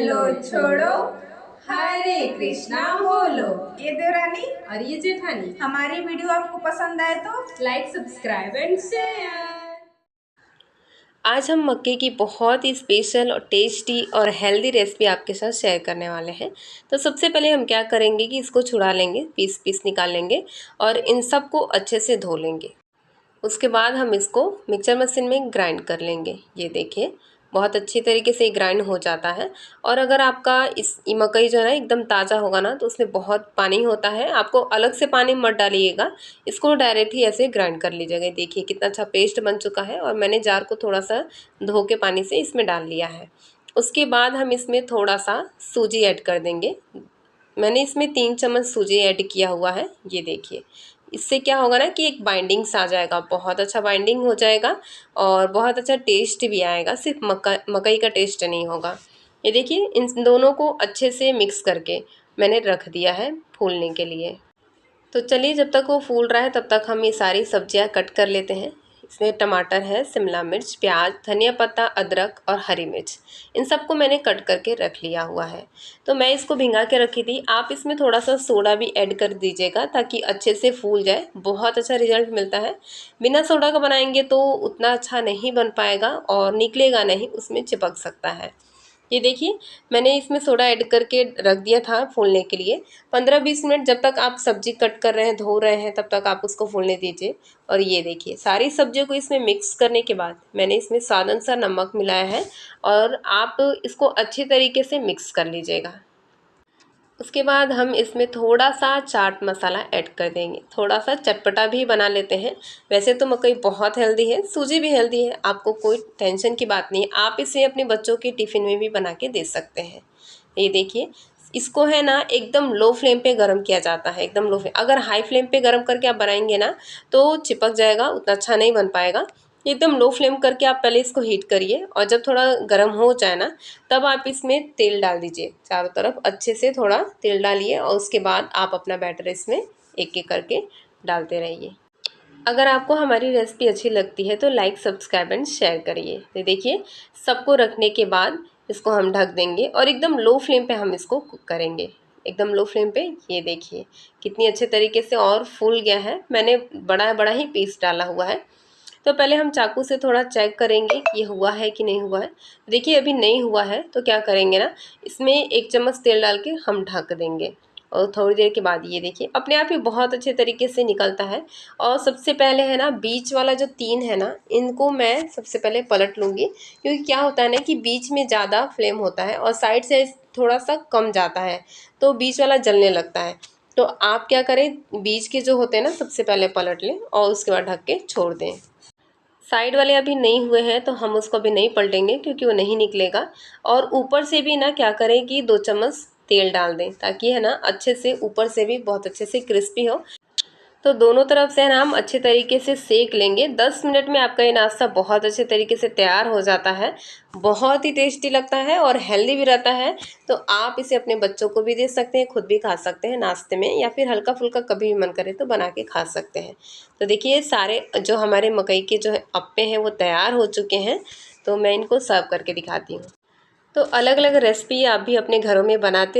Hello छोड़ो, हरे कृष्णा बोलो। ये देवरानी और ये जेठानी। हमारी वीडियो आपको पसंद आए तो लाइक, सब्सक्राइब एंड शेयर। आज हम मक्के की बहुत ही स्पेशल और टेस्टी और हेल्दी रेसिपी आपके साथ शेयर करने वाले हैं। तो सबसे पहले हम क्या करेंगे कि इसको छुड़ा लेंगे, पीस पीस निकाल लेंगे और इन सब को अच्छे से धो लेंगे। उसके बाद हम इसको मिक्सर मशीन में ग्राइंड कर लेंगे। ये देखिए बहुत अच्छी तरीके से ग्राइंड हो जाता है। और अगर आपका मकई जो है ना एकदम ताज़ा होगा ना तो उसमें बहुत पानी होता है, आपको अलग से पानी मत डालिएगा, इसको डायरेक्ट ही ऐसे ग्राइंड कर लीजिएगा। देखिए कितना अच्छा पेस्ट बन चुका है और मैंने जार को थोड़ा सा धो के पानी से इसमें डाल लिया है। उसके बाद हम इसमें थोड़ा सा सूजी ऐड कर देंगे। मैंने इसमें 3 चम्मच सूजी ऐड किया हुआ है। ये देखिए इससे क्या होगा ना कि एक बाइंडिंग सा आ जाएगा, बहुत अच्छा बाइंडिंग हो जाएगा और बहुत अच्छा टेस्ट भी आएगा, सिर्फ मकई का टेस्ट नहीं होगा। ये देखिए इन दोनों को अच्छे से मिक्स करके मैंने रख दिया है फूलने के लिए। तो चलिए जब तक वो फूल रहा है तब तक हम ये सारी सब्जियां कट कर लेते हैं। इसमें टमाटर है, शिमला मिर्च, प्याज, धनिया पत्ता, अदरक और हरी मिर्च, इन सबको मैंने कट करके रख लिया हुआ है। तो मैं इसको भिंगा के रखी थी। आप इसमें थोड़ा सा सोडा भी ऐड कर दीजिएगा ताकि अच्छे से फूल जाए, बहुत अच्छा रिजल्ट मिलता है। बिना सोडा का बनाएंगे तो उतना अच्छा नहीं बन पाएगा और निकलेगा नहीं, उसमें चिपक सकता है। ये देखिए मैंने इसमें सोडा ऐड करके रख दिया था फूलने के लिए। 15-20 मिनट जब तक आप सब्जी कट कर रहे हैं, धो रहे हैं, तब तक आप उसको फूलने दीजिए। और ये देखिए सारी सब्जियों को इसमें मिक्स करने के बाद मैंने इसमें स्वाद अनुसार नमक मिलाया है और आप इसको अच्छी तरीके से मिक्स कर लीजिएगा। उसके बाद हम इसमें थोड़ा सा चाट मसाला ऐड कर देंगे, थोड़ा सा चटपटा भी बना लेते हैं। वैसे तो मकई बहुत हेल्दी है, सूजी भी हेल्दी है, आपको कोई टेंशन की बात नहीं है। आप इसे अपने बच्चों के टिफ़िन में भी बना के दे सकते हैं। ये देखिए इसको है ना एकदम लो फ्लेम पे गरम किया जाता है, एकदम लो फ्लेम। अगर हाई फ्लेम पे गरम करके आप बनाएंगे ना तो चिपक जाएगा, उतना अच्छा नहीं बन पाएगा। एकदम लो फ्लेम करके आप पहले इसको हीट करिए और जब थोड़ा गर्म हो जाए ना तब आप इसमें तेल डाल दीजिए। चारों तरफ अच्छे से थोड़ा तेल डालिए और उसके बाद आप अपना बैटर इसमें एक एक करके डालते रहिए। अगर आपको हमारी रेसिपी अच्छी लगती है तो लाइक, सब्सक्राइब एंड शेयर करिए। तो देखिए सबको रखने के बाद इसको हम ढक देंगे और एकदम लो फ्लेम पे हम इसको कुक करेंगे, एकदम लो फ्लेम पे। ये देखिए कितनी अच्छे तरीके से और फूल गया है। मैंने बड़ा बड़ा ही पीस डाला हुआ है। तो पहले हम चाकू से थोड़ा चेक करेंगे कि ये हुआ है कि नहीं हुआ है। देखिए अभी नहीं हुआ है तो क्या करेंगे ना, इसमें 1 चम्मच तेल डाल के हम ढक देंगे और थोड़ी देर के बाद ये देखिए अपने आप ही बहुत अच्छे तरीके से निकलता है। और सबसे पहले है ना बीच वाला जो 3 है ना, इनको मैं सबसे पहले पलट लूँगी, क्योंकि क्या होता है ना कि बीच में ज़्यादा फ्लेम होता है और साइड से थोड़ा सा कम जाता है तो बीच वाला जलने लगता है। तो आप क्या करें, बीच के जो होते हैं ना सबसे पहले पलट लें और उसके बाद ढक के छोड़ दें। साइड वाले अभी नहीं हुए हैं तो हम उसको अभी नहीं पलटेंगे क्योंकि वो नहीं निकलेगा। और ऊपर से भी ना क्या करें कि 2 चम्मच तेल डाल दें ताकि है ना अच्छे से ऊपर से भी बहुत अच्छे से क्रिस्पी हो। तो दोनों तरफ से है ना हम अच्छे तरीके से सेक लेंगे। 10 मिनट में आपका ये नाश्ता बहुत अच्छे तरीके से तैयार हो जाता है। बहुत ही टेस्टी लगता है और हेल्दी भी रहता है। तो आप इसे अपने बच्चों को भी दे सकते हैं, खुद भी खा सकते हैं नाश्ते में, या फिर हल्का फुल्का कभी भी मन करे तो बना के खा सकते हैं। तो देखिए सारे जो हमारे मकई के जो अप्पे हैं वो तैयार हो चुके हैं। तो मैं इनको सर्व करके दिखाती हूँ। तो अलग अलग रेसिपी आप भी अपने घरों में बनाते